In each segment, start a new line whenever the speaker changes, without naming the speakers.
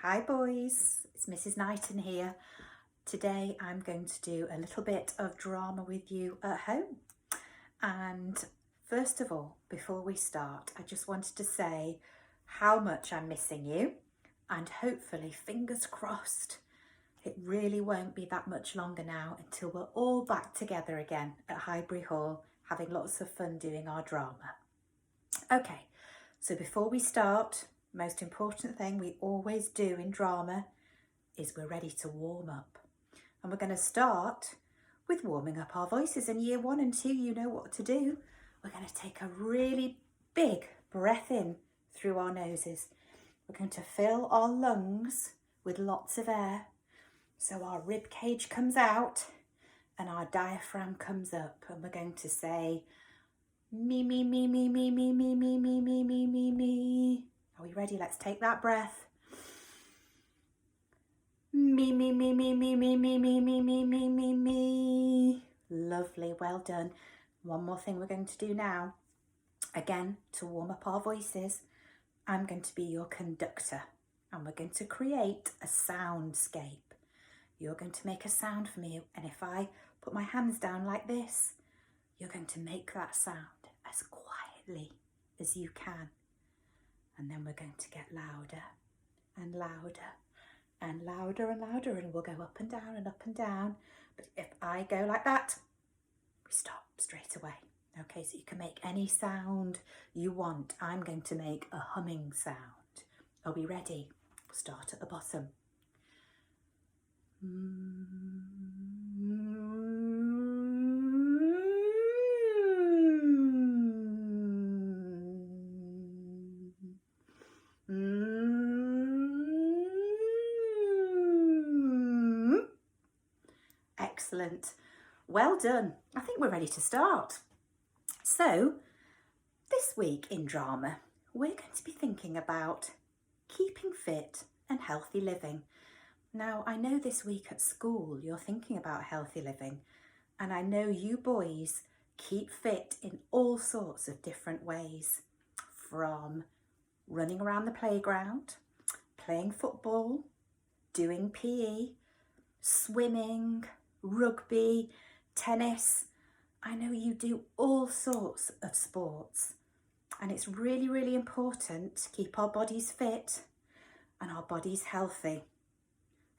Hi boys, it's Mrs. Knighton here. Today I'm going to do a little bit of drama with you at home. And first of all, before we start, I just wanted to say how much I'm missing you, and hopefully, fingers crossed, it really won't be that much longer now until we're all back together again at Highbury Hall, having lots of fun doing our drama. Okay, so before we start, most important thing we always do in drama is we're ready to warm up. And we're going to start with warming up our voices. In year 1 and 2, you know what to do. We're going to take a really big breath in through our noses. We're going to fill our lungs with lots of air. So our rib cage comes out and our diaphragm comes up, and we're going to say me, me, me, me, me, me, me, me, me, me, me, me, me. Are we ready? Let's take that breath. Me, me, me, me, me, me, me, me, me, me, me, me, me. Lovely, well done. One more thing we're going to do now. Again, to warm up our voices, I'm going to be your conductor, and we're going to create a soundscape. You're going to make a sound for me, and if I put my hands down like this, you're going to make that sound as quietly as you can. And then we're going to get louder and louder and louder and louder, and we'll go up and down and up and down. But if I go like that, we stop straight away. Okay, so you can make any sound you want. I'm going to make a humming sound. Are we ready? We'll start at the bottom. Excellent. Well done. I think we're ready to start. So, this week in drama, we're going to be thinking about keeping fit and healthy living. Now, I know this week at school you're thinking about healthy living, and I know you boys keep fit in all sorts of different ways, from running around the playground, playing football, doing PE, swimming, rugby, tennis. I know you do all sorts of sports, and it's really, really important to keep our bodies fit and our bodies healthy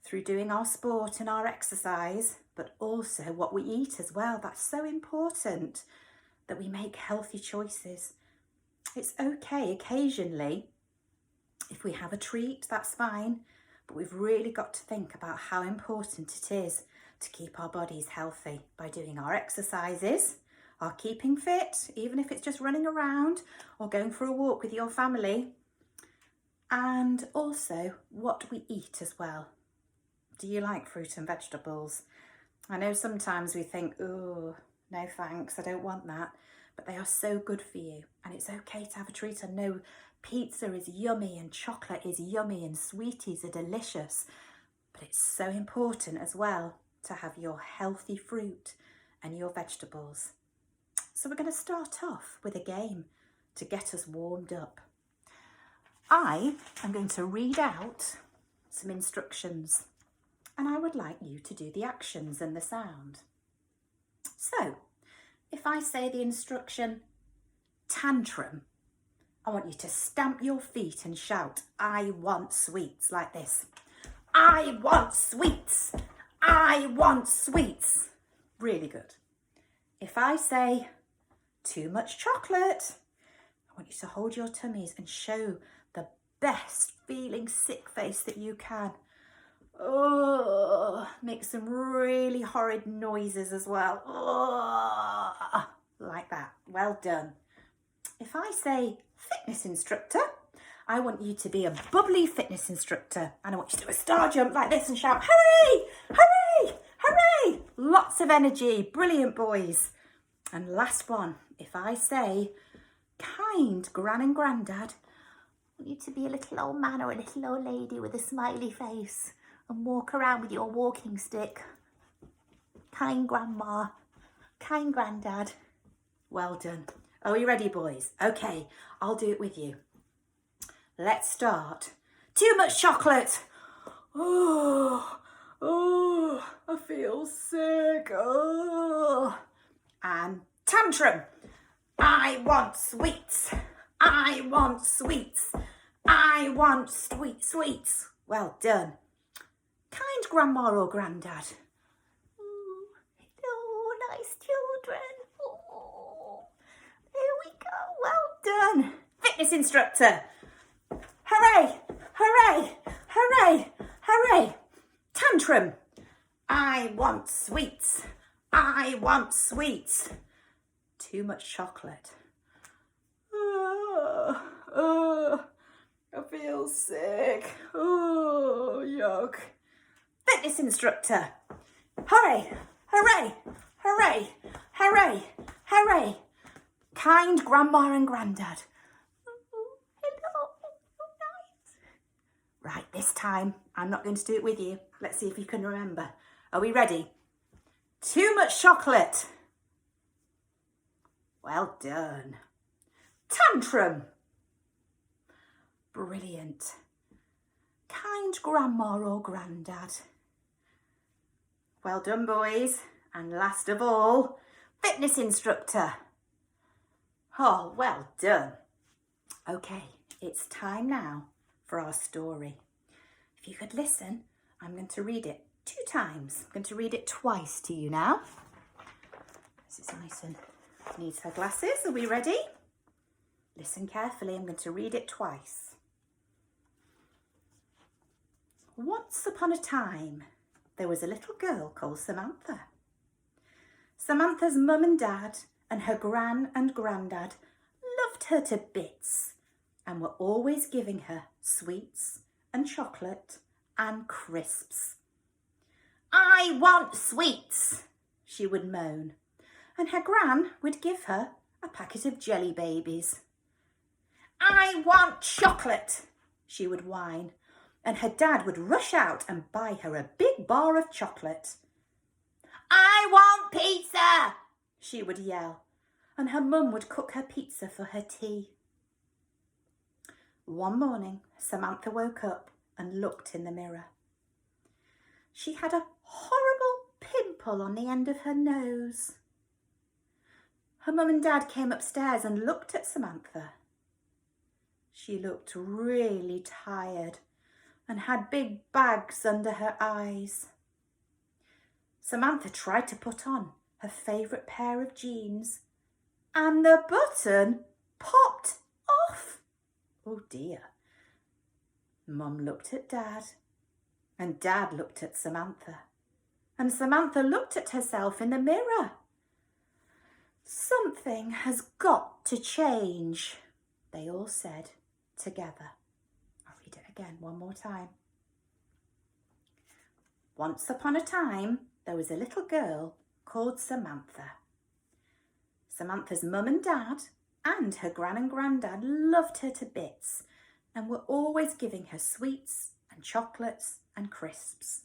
through doing our sport and our exercise, but also what we eat as well. That's so important that we make healthy choices. It's okay occasionally if we have a treat, that's fine, but we've really got to think about how important it is to keep our bodies healthy by doing our exercises, our keeping fit, even if it's just running around or going for a walk with your family, and also what we eat as well. Do you like fruit and vegetables? I know sometimes we think, oh, no thanks, I don't want that, but they are so good for you, and it's okay to have a treat. I know pizza is yummy and chocolate is yummy and sweeties are delicious, but it's so important as well to have your healthy fruit and your vegetables. So we're going to start off with a game to get us warmed up. I am going to read out some instructions, and I would like you to do the actions and the sound. So, if I say the instruction tantrum, I want you to stamp your feet and shout, I want sweets, like this. I want sweets. I want sweets. Really good. If I say too much chocolate, I want you to hold your tummies and show the best feeling sick face that you can. Oh, make some really horrid noises as well. Oh, like that. Well done. If I say fitness instructor, I want you to be a bubbly fitness instructor, and I want you to do a star jump like this and shout, hooray, hooray, hooray. Lots of energy. Brilliant, boys. And last one, if I say kind gran and grandad, I want you to be a little old man or a little old lady with a smiley face and walk around with your walking stick. Kind grandma, kind granddad. Well done. Are we ready, boys? Okay, I'll do it with you. Let's start. Too much chocolate. Oh, I feel sick. Oh. And tantrum. I want sweets. I want sweets. I want sweets. Well done. Kind grandma or granddad. Oh, hello, nice children. Oh, here we go. Well done. Fitness instructor. Hooray, hooray, hooray, hooray. Tantrum. I want sweets. I want sweets. Too much chocolate. I feel sick. Oh, yuck. Fitness instructor. Hooray, hooray, hooray, hooray, hooray. Kind grandma and granddad. Hello, nice. Right, this time I'm not going to do it with you. Let's see if you can remember. Are we ready? Too much chocolate. Well done. Tantrum. Brilliant. Kind grandma or granddad. Well done, boys. And last of all, fitness instructor. Oh, well done. Okay, it's time now for our story. If you could listen, I'm going to read it 2 times. I'm going to read it twice to you now. This is nice and needs her glasses. Are we ready? Listen carefully. I'm going to read it twice. Once upon a time, there was a little girl called Samantha. Samantha's mum and dad and her gran and granddad loved her to bits and were always giving her sweets and chocolate and crisps. I want sweets, she would moan, and her gran would give her a packet of jelly babies. I want chocolate, she would whine, and her dad would rush out and buy her a big bar of chocolate. I want pizza, she would yell, and her mum would cook her pizza for her tea. One morning, Samantha woke up and looked in the mirror. She had a horrible pimple on the end of her nose. Her mum and dad came upstairs and looked at Samantha. She looked really tired and had big bags under her eyes. Samantha tried to put on her favourite pair of jeans and the button popped off. Oh dear. Mum looked at Dad and Dad looked at Samantha and Samantha looked at herself in the mirror. Something has got to change, they all said together. I'll read it again one more time. Once upon a time, there was a little girl called Samantha. Samantha's mum and dad and her gran and granddad loved her to bits and were always giving her sweets and chocolates and crisps.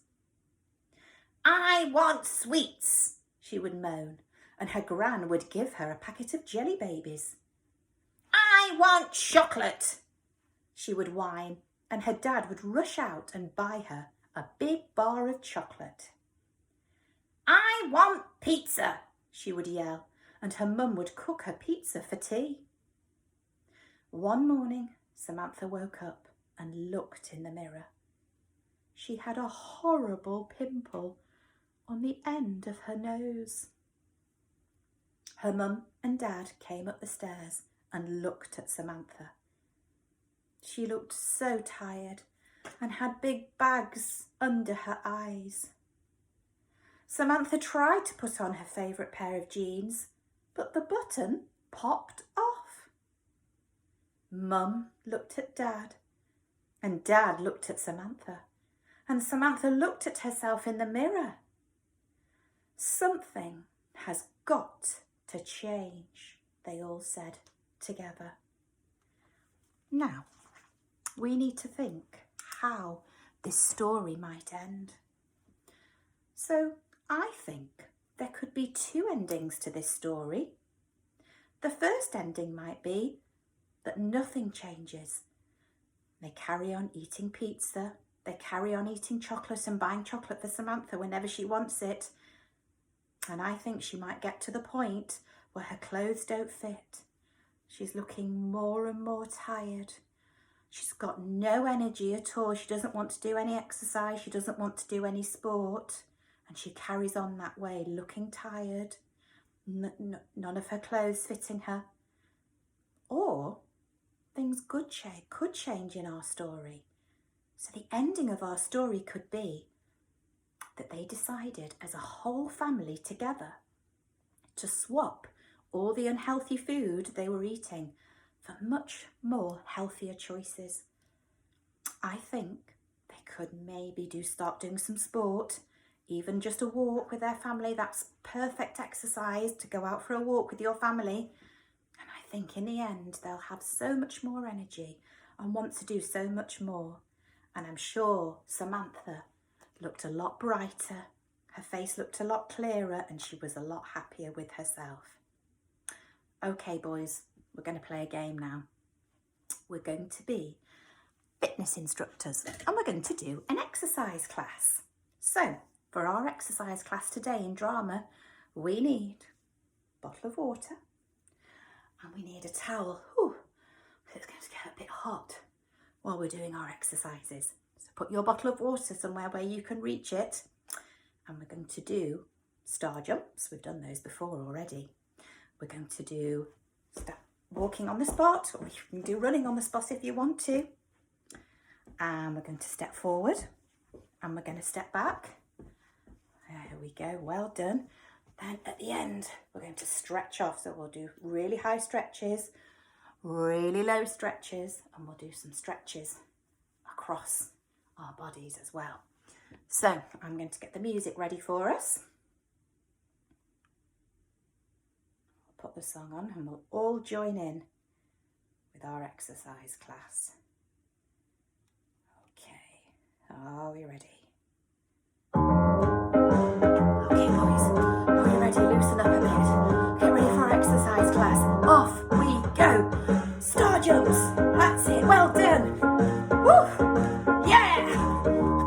I want sweets, she would moan, and her gran would give her a packet of jelly babies. I want chocolate, she would whine, and her dad would rush out and buy her a big bar of chocolate. I want pizza, she would yell, and her mum would cook her pizza for tea. One morning, Samantha woke up and looked in the mirror. She had a horrible pimple on the end of her nose. Her mum and dad came up the stairs and looked at Samantha. She looked so tired and had big bags under her eyes. Samantha tried to put on her favourite pair of jeans, but the button popped off. Mum looked at Dad, and Dad looked at Samantha, and Samantha looked at herself in the mirror. Something has got to change, they all said together. Now, we need to think how this story might end. So I think there could be 2 endings to this story. The first ending might be that nothing changes. They carry on eating pizza They carry on eating chocolate and buying chocolate for Samantha whenever she wants it. And I think she might get to the point where her clothes don't fit. She's looking more and more tired. She's got no energy at all. She doesn't want to do any exercise. She doesn't want to do any sport. And she carries on that way, looking tired. None of her clothes fitting her. Or things could change in our story. So the ending of our story could be that they decided as a whole family together to swap all the unhealthy food they were eating for much more healthier choices. I think they could maybe start doing some sport, even just a walk with their family. That's perfect exercise, to go out for a walk with your family. And I think in the end, they'll have so much more energy and want to do so much more. And I'm sure Samantha looked a lot brighter, her face looked a lot clearer, and she was a lot happier with herself. Okay, boys, we're going to play a game now. We're going to be fitness instructors and we're going to do an exercise class. So, for our exercise class today in drama, we need a bottle of water and we need a towel. Whew, it's going to get a bit hot while we're doing our exercises. So put your bottle of water somewhere where you can reach it. And we're going to do star jumps. We've done those before already. We're going to do walking on the spot, or you can do running on the spot if you want to. And we're going to step forward and we're going to step back. There we go, well done. Then at the end, we're going to stretch off. So we'll do really high stretches, really low stretches, and we'll do some stretches across our bodies as well. So I'm going to get the music ready for us. I'll put the song on and we'll all join in with our exercise class. Okay, are we ready? Okay, boys, are we ready? Loosen up a bit. Get ready for our exercise class. Off we go. Star jumps. That's it. Well done. Woo! Yeah!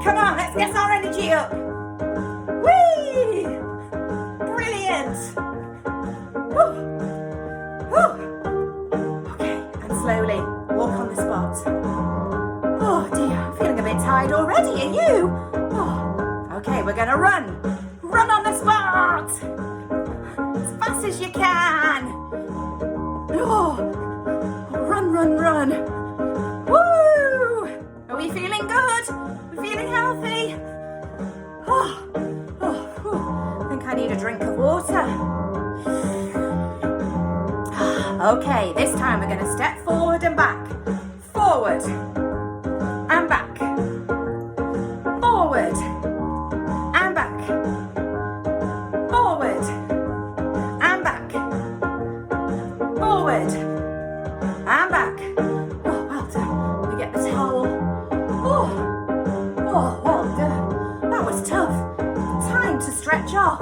Come on, let's get our energy up. Whee! Brilliant. Woo! Woo! Okay, and slowly walk on the spot. Oh dear, I'm feeling a bit tired already. Are you? Oh. Okay, we're going to run. Run on the spot. As fast as you can. Oh, run, run, run. Woo! Are we feeling good? We're feeling healthy? I think I need a drink of water. Okay, this time we're going to step forward and back. Forward and back. Forward and back. Forward and back. Forward and back. Oh, well done. We get the towel. Oh, well done. That was tough. Time to stretch off.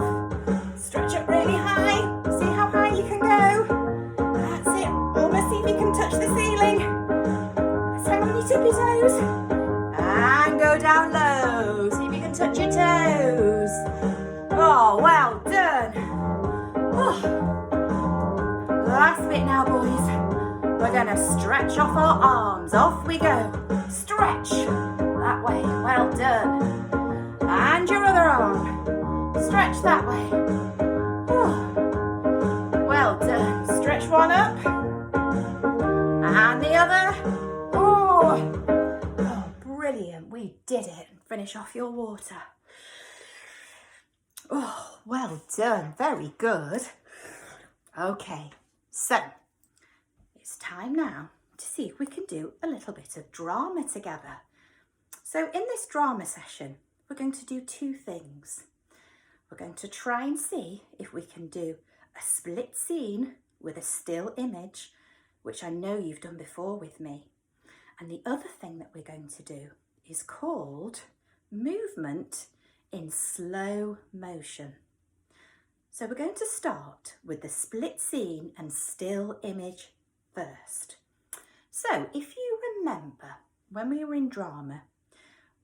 Stretch up really high. See how high you can go. That's it. Almost see if you can touch the ceiling. Hang on your tippy toes. And go down low. See if you can touch your toes. Oh, well done. Oh. Last bit now, boys. We're going to stretch off our arms. Off we go. Stretch. That way. Well done. And your other arm. Stretch that way. Oh. Well done. Stretch one up. And the other. Oh, brilliant. We did it. Finish off your water. Oh, well done. Very good. Okay, so it's time now to see if we can do a little bit of drama together. So in this drama session, we're going to do two things. We're going to try and see if we can do a split scene with a still image, which I know you've done before with me. And the other thing that we're going to do is called movement in slow motion. So we're going to start with the split scene and still image first. So if you remember when we were in drama,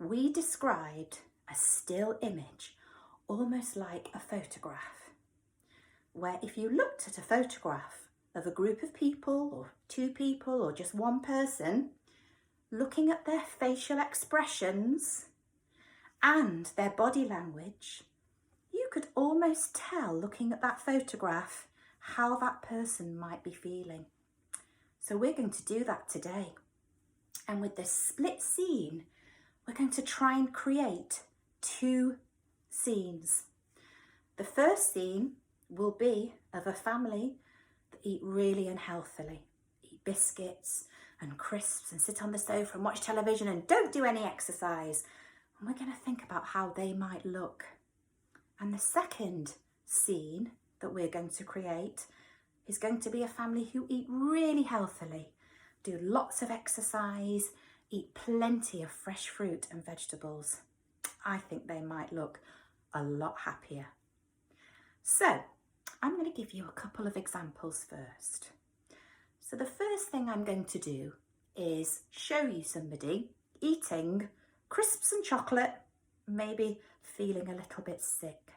we described a still image almost like a photograph, where if you looked at a photograph of a group of people or two people or just one person, looking at their facial expressions and their body language, you could almost tell, looking at that photograph, how that person might be feeling. So we're going to do that today. And with this split scene, we're going to try and create two scenes. The first scene will be of a family that eat really unhealthily, eat biscuits and crisps and sit on the sofa and watch television and don't do any exercise. And we're going to think about how they might look. And the second scene that we're going to create is going to be a family who eat really healthily, do lots of exercise, eat plenty of fresh fruit and vegetables. I think they might look a lot happier. So I'm going to give you a couple of examples first. So the first thing I'm going to do is show you somebody eating crisps and chocolate, maybe feeling a little bit sick.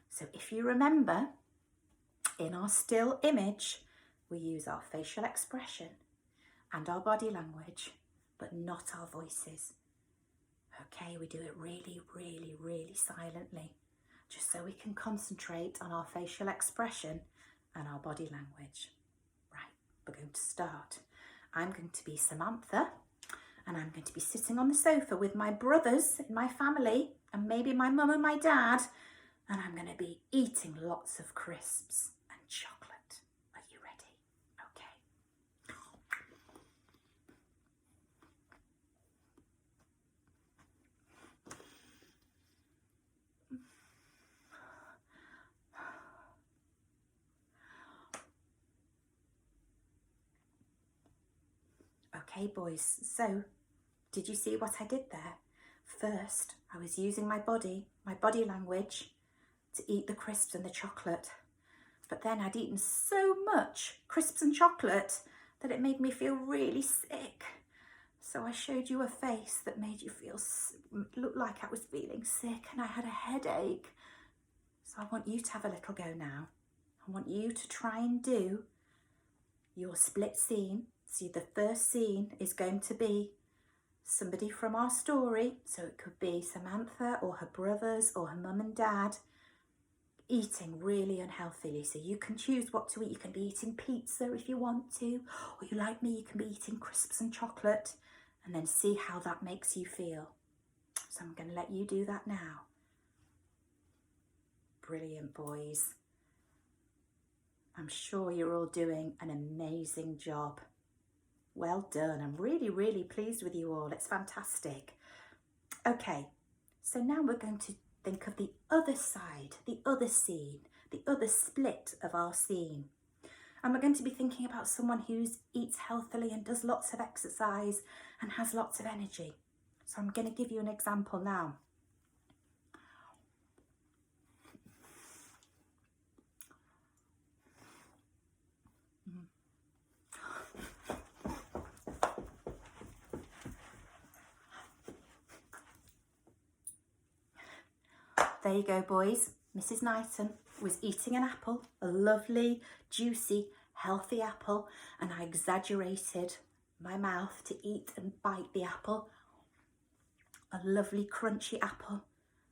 So if you remember, in our still image, we use our facial expression and our body language, but not our voices. Okay, we do it really, really, really silently, just so we can concentrate on our facial expression and our body language. Right, we're going to start. I'm going to be Samantha, and I'm going to be sitting on the sofa with my brothers in my family, and maybe my mum and my dad, and I'm going to be eating lots of crisps and chocolate. Are you ready? Okay. Okay, boys, so did you see what I did there? First, I was using my body language to eat the crisps and the chocolate. But then I'd eaten so much crisps and chocolate that it made me feel really sick. So I showed you a face that made you look like I was feeling sick and I had a headache. So I want you to have a little go now. I want you to try and do your split scene. See, the first scene is going to be somebody from our story. So it could be Samantha or her brothers or her mum and dad eating really unhealthily. So you can choose what to eat. You can be eating pizza if you want to, or you like me, you can be eating crisps and chocolate, and then see how that makes you feel. So I'm going to let you do that now. Brilliant, boys. I'm sure you're all doing an amazing job. Well done. I'm really, really pleased with you all. It's fantastic. Okay, so now we're going to think of the other side, the other scene, the other split of our scene. And we're going to be thinking about someone who eats healthily and does lots of exercise and has lots of energy. So I'm going to give you an example now. There you go, boys. Mrs. Knighton was eating an apple, a lovely, juicy, healthy apple, and I exaggerated my mouth to eat and bite the apple. A lovely, crunchy apple,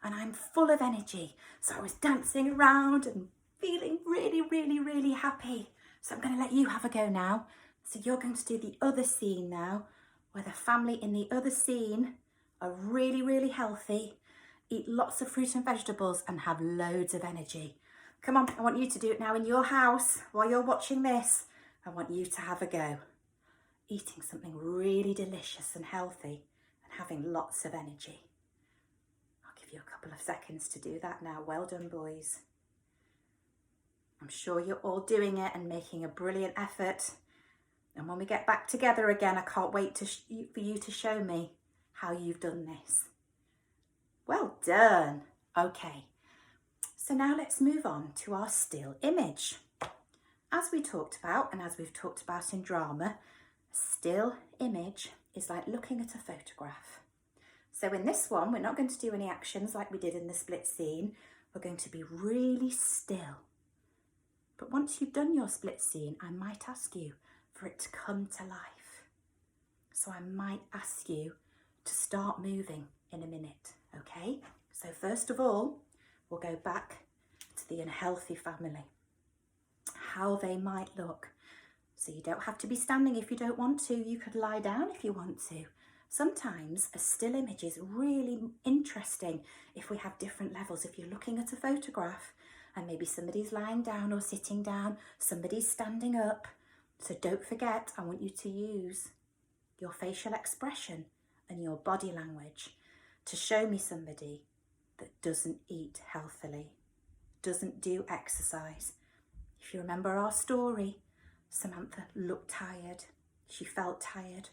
and I'm full of energy. So I was dancing around and feeling really, really, really happy. So I'm going to let you have a go now. So you're going to do the other scene now, where the family in the other scene are really, really healthy, eat lots of fruit and vegetables and have loads of energy. Come on, I want you to do it now in your house while you're watching this. I want you to have a go. Eating something really delicious and healthy and having lots of energy. I'll give you a couple of seconds to do that now. Well done, boys. I'm sure you're all doing it and making a brilliant effort. And when we get back together again, I can't wait for you to show me how you've done this. Well done. Okay, so now let's move on to our still image. As we talked about, and as we've talked about in drama, a still image is like looking at a photograph. So in this one, we're not going to do any actions like we did in the split scene. We're going to be really still. But once you've done your split scene, I might ask you for it to come to life. So I might ask you to start moving in a minute, okay? So first of all, we'll go back to the unhealthy family, how they might look. So you don't have to be standing if you don't want to. You could lie down if you want to. Sometimes a still image is really interesting if we have different levels. If you're looking at a photograph and maybe somebody's lying down or sitting down, somebody's standing up. So don't forget, I want you to use your facial expression and your body language to show me somebody that doesn't eat healthily, doesn't do exercise. If you remember our story, Samantha looked tired. She felt tired.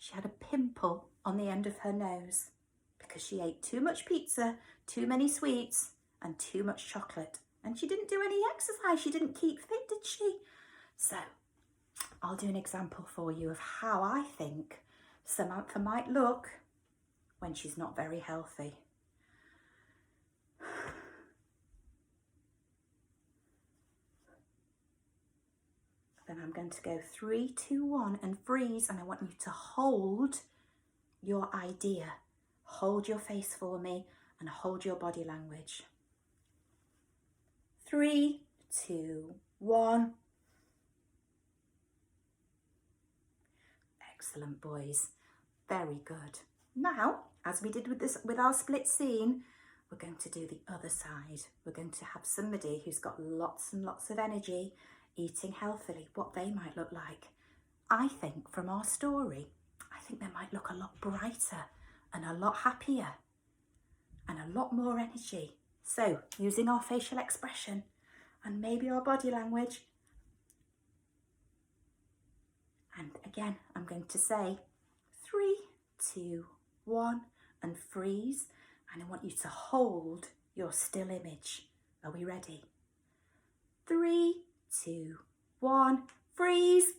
She had a pimple on the end of her nose because she ate too much pizza, too many sweets, and too much chocolate. And she didn't do any exercise. She didn't keep fit, did she? So I'll do an example for you of how I think Samantha might look when she's not very healthy. Then I'm going to go 3, 2, 1 and freeze, and I want you to hold your idea. Hold your face for me and hold your body language. 3, 2, 1. Excellent, boys. Very good. Now, as we did with our split scene, we're going to do the other side. We're going to have somebody who's got lots and lots of energy, eating healthily, what they might look like. I think from our story, I think they might look a lot brighter and a lot happier and a lot more energy. So using our facial expression and maybe our body language. And again, I'm going to say 3, 2, 1 and freeze. And I want you to hold your still image. Are we ready? 3, 2, 1, freeze.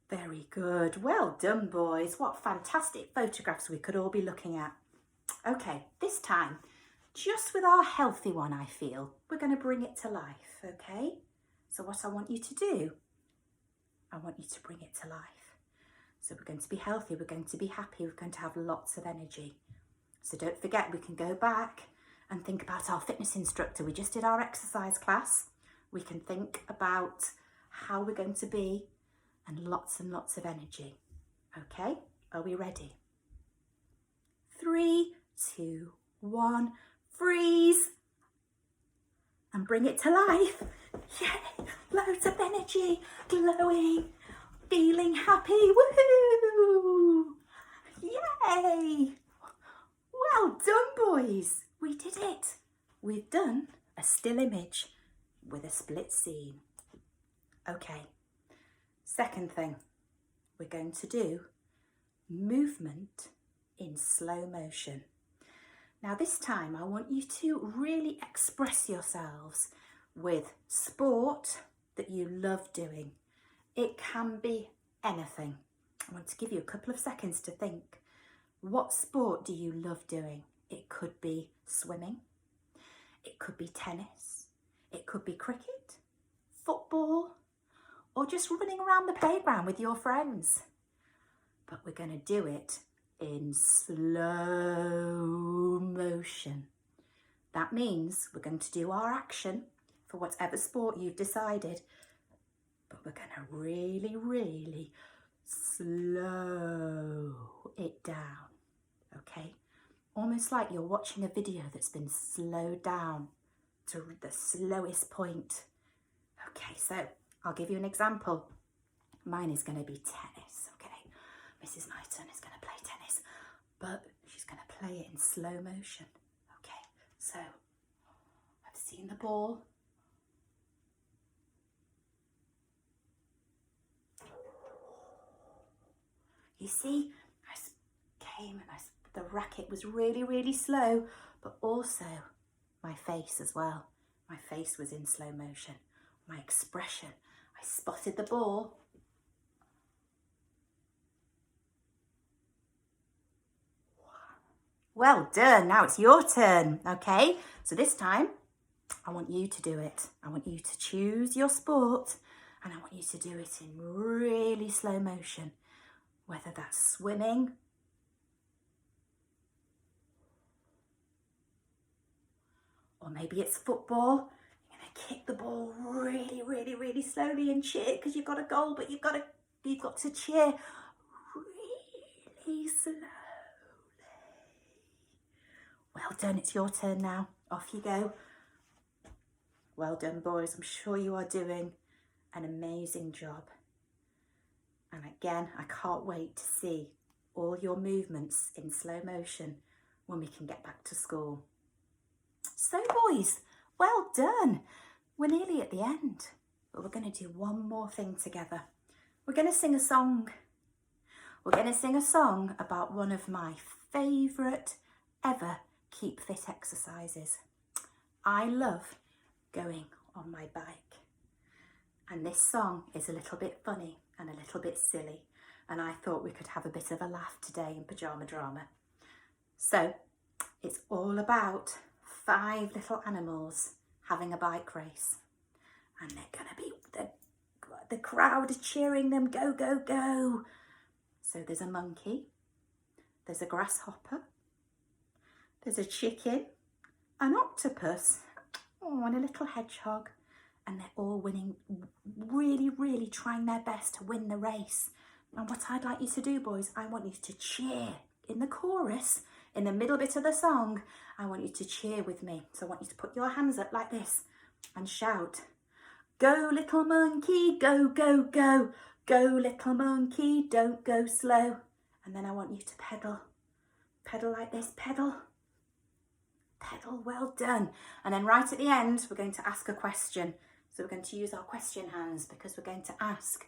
Very good. Well done, boys. What fantastic photographs we could all be looking at. Okay, this time, just with our healthy one, I feel, we're going to bring it to life, okay? So what I want you to do, I want you to bring it to life. So we're going to be healthy, we're going to be happy, we're going to have lots of energy. So don't forget, we can go back and think about our fitness instructor. We just did our exercise class. We can think about how we're going to be and lots of energy. Okay, are we ready? 3, 2, 1, freeze. And bring it to life. Yay, loads of energy, glowing, feeling happy, woohoo! Yay! Well done, boys. We did it. We've done a still image with a split scene. Okay, second thing, we're going to do movement in slow motion. Now this time I want you to really express yourselves with sport that you love doing. It can be anything. I want to give you a couple of seconds to think. What sport do you love doing? It could be swimming, it could be tennis, it could be cricket, football, or just running around the playground with your friends. But we're going to do it in slow motion. That means we're going to do our action for whatever sport you've decided, but we're going to really, really slow it down, okay? Almost like you're watching a video that's been slowed down to the slowest point. Okay, so I'll give you an example. Mine is going to be tennis, okay? Mrs. Knighton is going to play tennis, but she's going to play it in slow motion. Okay, so I've seen the ball. You see, I came and the racket was really, really slow, but also my face as well. My face was in slow motion. My expression, I spotted the ball. Well done. Now it's your turn. Okay, so this time I want you to do it. I want you to choose your sport and I want you to do it in really slow motion, whether that's swimming, or maybe it's football. You're going to kick the ball really, really, really slowly and cheer because you've got a goal, but you've got to cheer really slowly. Well done, it's your turn now. Off you go. Well done, boys. I'm sure you are doing an amazing job. And again, I can't wait to see all your movements in slow motion when we can get back to school. So boys, well done. We're nearly at the end, but we're going to do one more thing together. We're going to sing a song. We're going to sing a song about one of my favourite ever Keep Fit exercises. I love going on my bike. And this song is a little bit funny and a little bit silly. And I thought we could have a bit of a laugh today in Pyjama Drama. So it's all about 5 little animals having a bike race. And they're going to be, the crowd is cheering them, go, go, go. So there's a monkey, there's a grasshopper, there's a chicken, an octopus, and a little hedgehog. And they're all winning, really, really trying their best to win the race. And what I'd like you to do, boys, I want you to cheer in the chorus, in the middle bit of the song. I want you to cheer with me. So I want you to put your hands up like this and shout, go little monkey, go, go, go. Go little monkey, don't go slow. And then I want you to pedal. Pedal like this, pedal. Pedal, well done. And then right at the end, we're going to ask a question. So we're going to use our question hands because we're going to ask,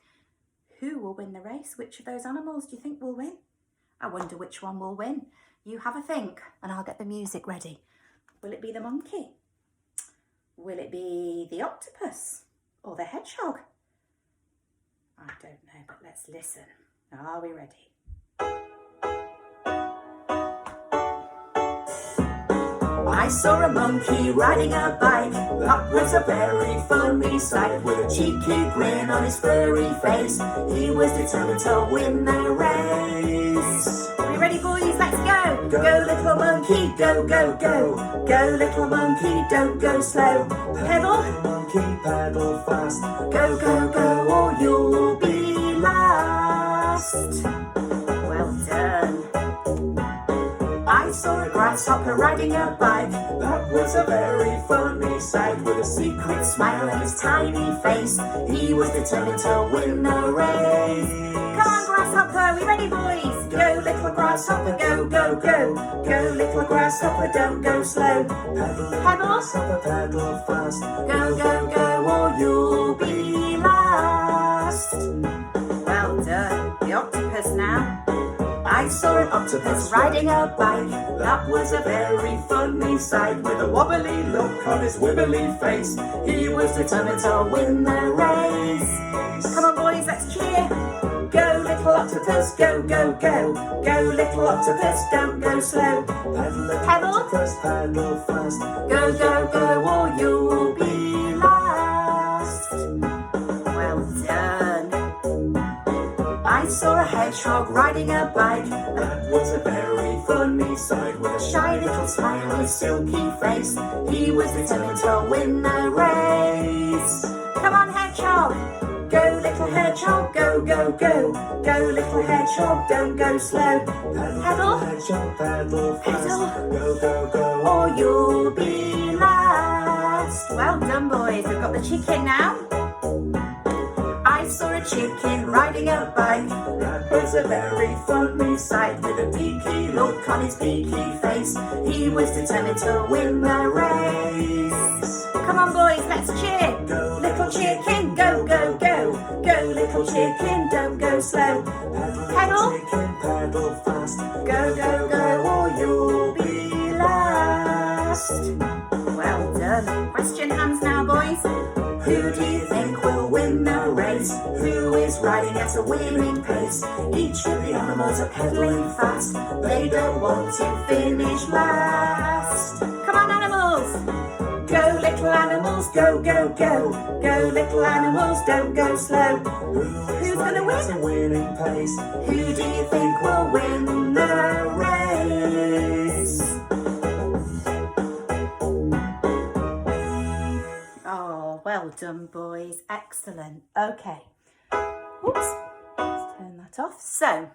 who will win the race? Which of those animals do you think will win? I wonder which one will win. You have a think and I'll get the music ready. Will it be the monkey? Will it be the octopus or the hedgehog? I don't know, but let's listen. Are we ready? I saw a monkey riding a bike. That was a very funny sight. With a cheeky grin on his furry face, he was determined to win the race. Are you ready, boys? Let's go! Go, little monkey, go, go, go. Go, little monkey, don't go slow. Pedal, monkey, pedal fast. Go, go, go, or you'll be last. Well done. I saw a grasshopper riding a bike. That was a very funny sight. With a secret smile on his tiny face, he was determined to win the race. Come on, grasshopper, we ready, boys? Go, little grasshopper, go, go, go. Go, little grasshopper, don't go slow. Pedal, grasshopper, pedal fast. Go, go, go, or you'll be last. Well done. The octopus now. I saw an octopus riding a bike. That was a very funny sight. With a wobbly look on his wibbly face, he was determined to win the race. Come on, boys, let's cheer. Go, little octopus, go, go, go. Go, little octopus, don't go slow. Pedal, octopus, pedal fast. Go, go, go, or you'll be last. Well done. I saw a hedgehog riding a bike. That was a very funny sight. With a shy little smile on his silky face, he was determined to win the race. Come on, hedgehog! Go, little hedgehog, go, go, go. Go, little hedgehog, don't go slow. Pedal, hedgehog, pedal fast. Go, go, go, or you'll be last. Well done, boys. We've got the chicken now. I saw a chicken riding a bike. That was a very funny sight. With a peaky look on his peaky face, he was determined to win the race. Come on, boys, let's cheer. Go, little chicken, go, go, go. Go, little chicken, don't go slow. Pedal, chicken, pedal fast. Go, go, go, or you'll be last. Well done. Question hands now, boys. Who do you think will win the race? Who is
boys riding at a whirring pace. Each of the animals are pedaling fast. They don't want to finish last.
Come on, animals!
Go little animals, go, go, go. Go little animals, don't go slow. Who's gonna win? At a whirring pace. Who do you think will win the race?
Oh, well done, boys. Excellent. Okay. Oops. Let's turn that off. So,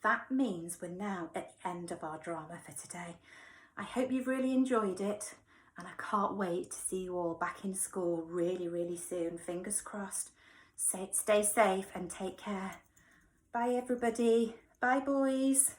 that means we're now at the end of our drama for today. I hope you've really enjoyed it, and I can't wait to see you all back in school really, really soon. Fingers crossed. Stay safe and take care. Bye, everybody. Bye, boys.